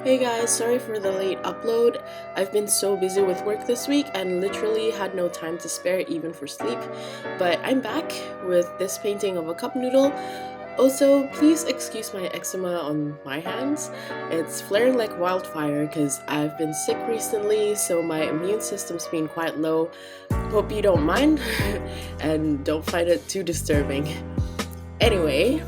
Hey guys, sorry for the late upload. I've been so busy with work this week and literally had no time to spare even for sleep. But I'm back with this painting of a cup noodle. Also, please excuse my eczema on my hands. It's flaring like wildfire because I've been sick recently, so my immune system's been quite low. Hope you don't mind and don't find it too disturbing. Anyway,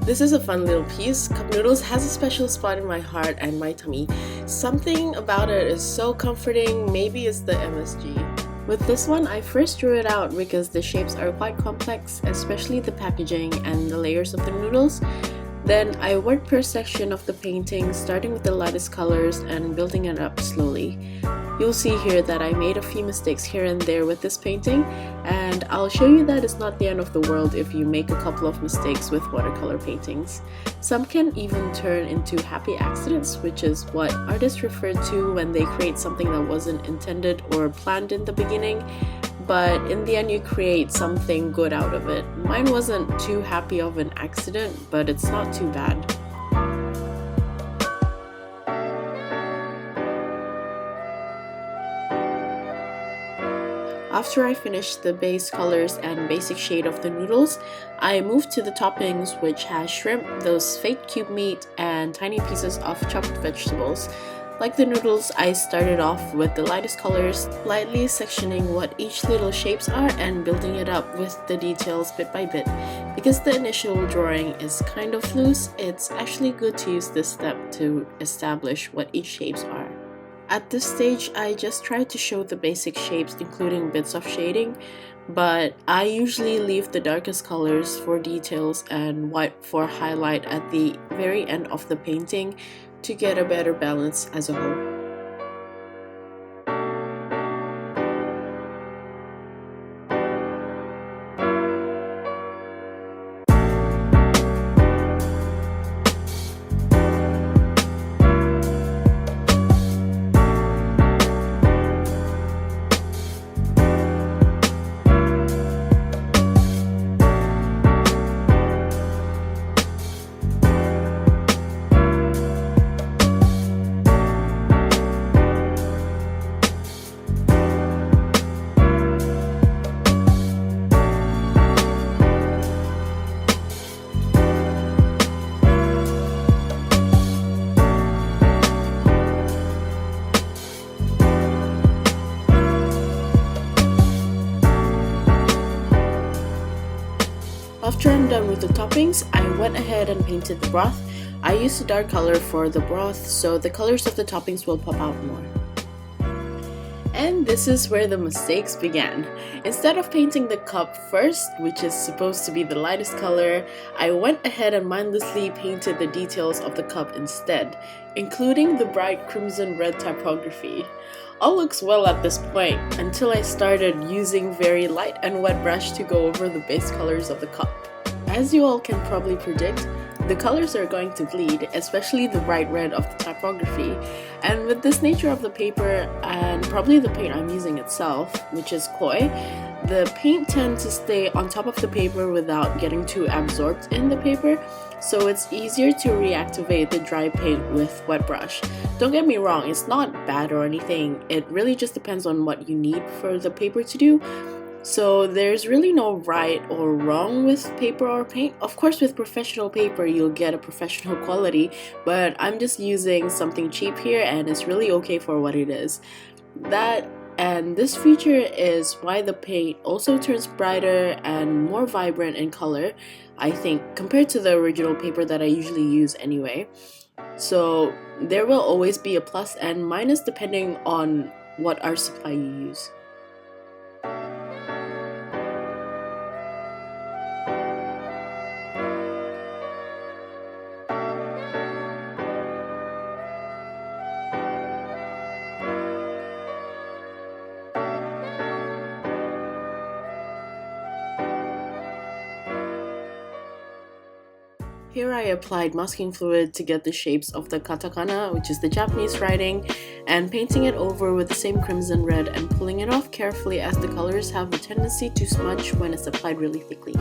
this is a fun little piece. Cup noodles has a special spot in my heart and my tummy. Something about it is so comforting, maybe it's the MSG. With this one, I first drew it out because the shapes are quite complex, especially the packaging and the layers of the noodles. Then I worked per section of the painting, starting with the lightest colors and building it up slowly. You'll see here that I made a few mistakes here and there with this painting, and I'll show you that it's not the end of the world if you make a couple of mistakes with watercolor paintings. Some can even turn into happy accidents, which is what artists refer to when they create something that wasn't intended or planned in the beginning, but in the end you create something good out of it. Mine wasn't too happy of an accident, but it's not too bad. After I finished the base colors and basic shade of the noodles, I moved to the toppings, which has shrimp, those fake cube meat, and tiny pieces of chopped vegetables. Like the noodles, I started off with the lightest colors, lightly sectioning what each little shapes are and building it up with the details bit by bit. Because the initial drawing is kind of loose, it's actually good to use this step to establish what each shapes are. At this stage, I just try to show the basic shapes including bits of shading, but I usually leave the darkest colors for details and white for highlight at the very end of the painting to get a better balance as a whole. After I'm done with the toppings, I went ahead and painted the broth. I used a dark color for the broth, so the colors of the toppings will pop out more. And this is where the mistakes began. Instead of painting the cup first, which is supposed to be the lightest color, I went ahead and mindlessly painted the details of the cup instead, including the bright crimson red typography. All looks well at this point, until I started using very light and wet brush to go over the base colors of the cup. As you all can probably predict, the colors are going to bleed, especially the bright red of the typography. And with this nature of the paper, and probably the paint I'm using itself, which is koi, the paint tends to stay on top of the paper without getting too absorbed in the paper, so it's easier to reactivate the dry paint with wet brush. Don't get me wrong, it's not bad or anything, it really just depends on what you need for the paper to do. So there's really no right or wrong with paper or paint. Of course, with professional paper, you'll get a professional quality, but I'm just using something cheap here and it's really okay for what it is. That and this feature is why the paint also turns brighter and more vibrant in color, I think, compared to the original paper that I usually use anyway. So there will always be a plus and minus depending on what art supply you use. Here I applied masking fluid to get the shapes of the katakana, which is the Japanese writing, and painting it over with the same crimson red and pulling it off carefully as the colors have a tendency to smudge when it's applied really thickly.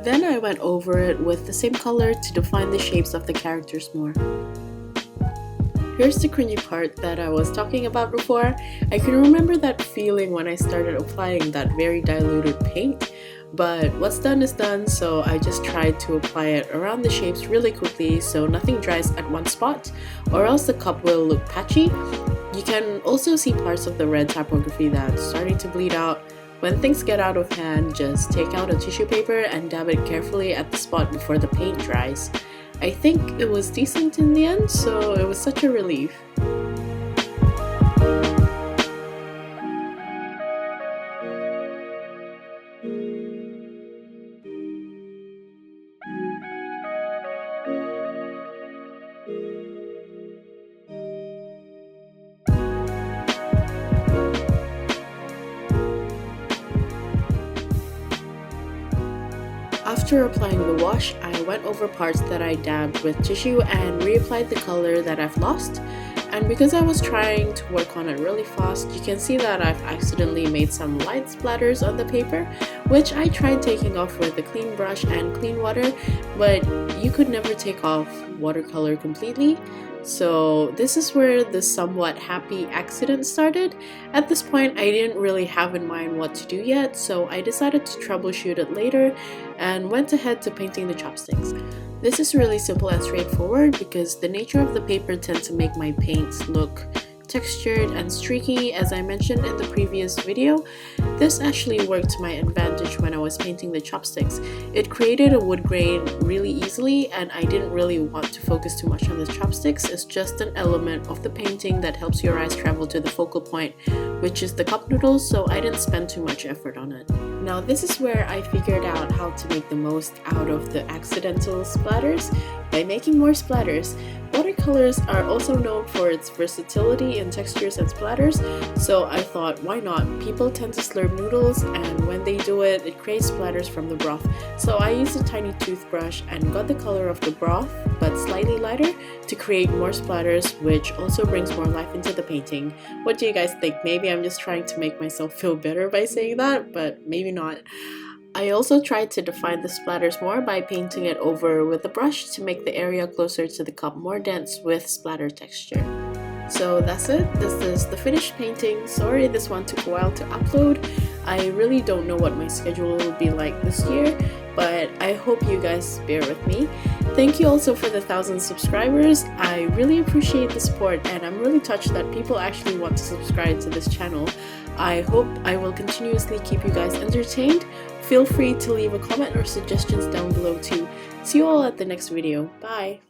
Then I went over it with the same color to define the shapes of the characters more. Here's the cringy part that I was talking about before. I can remember that feeling when I started applying that very diluted paint, but what's done is done, so I just tried to apply it around the shapes really quickly so nothing dries at one spot, or else the cup will look patchy. You can also see parts of the red typography that's starting to bleed out. When things get out of hand, just take out a tissue paper and dab it carefully at the spot before the paint dries. I think it was decent in the end, so it was such a relief. After applying the wash, I went over parts that I dabbed with tissue and reapplied the color that I've lost. And because I was trying to work on it really fast, you can see that I've accidentally made some light splatters on the paper, which I tried taking off with a clean brush and clean water, but you could never take off watercolor completely. So this is where the somewhat happy accident started. At this point, I didn't really have in mind what to do yet, so I decided to troubleshoot it later and went ahead to painting the chopsticks. This is really simple and straightforward because the nature of the paper tends to make my paints look textured and streaky, as I mentioned in the previous video. This actually worked to my advantage when I was painting the chopsticks. It created a wood grain really easily, and I didn't really want to focus too much on the chopsticks. It's just an element of the painting that helps your eyes travel to the focal point, which is the cup noodles, so I didn't spend too much effort on it. Now this is where I figured out how to make the most out of the accidental splatters by making more splatters. Watercolors are also known for its versatility in textures and splatters, so I thought, why not? People tend to slurp noodles, and when they do it, it creates splatters from the broth. So I used a tiny toothbrush and got the color of the broth, but slightly lighter, to create more splatters, which also brings more life into the painting. What do you guys think? Maybe I'm just trying to make myself feel better by saying that, but maybe not. I also tried to define the splatters more by painting it over with a brush to make the area closer to the cup more dense with splatter texture. So that's it. This is the finished painting. Sorry this one took a while to upload. I really don't know what my schedule will be like this year, but I hope you guys bear with me. Thank you also for the 1,000 subscribers. I really appreciate the support, and I'm really touched that people actually want to subscribe to this channel. I hope I will continuously keep you guys entertained. Feel free to leave a comment or suggestions down below too. See you all at the next video. Bye!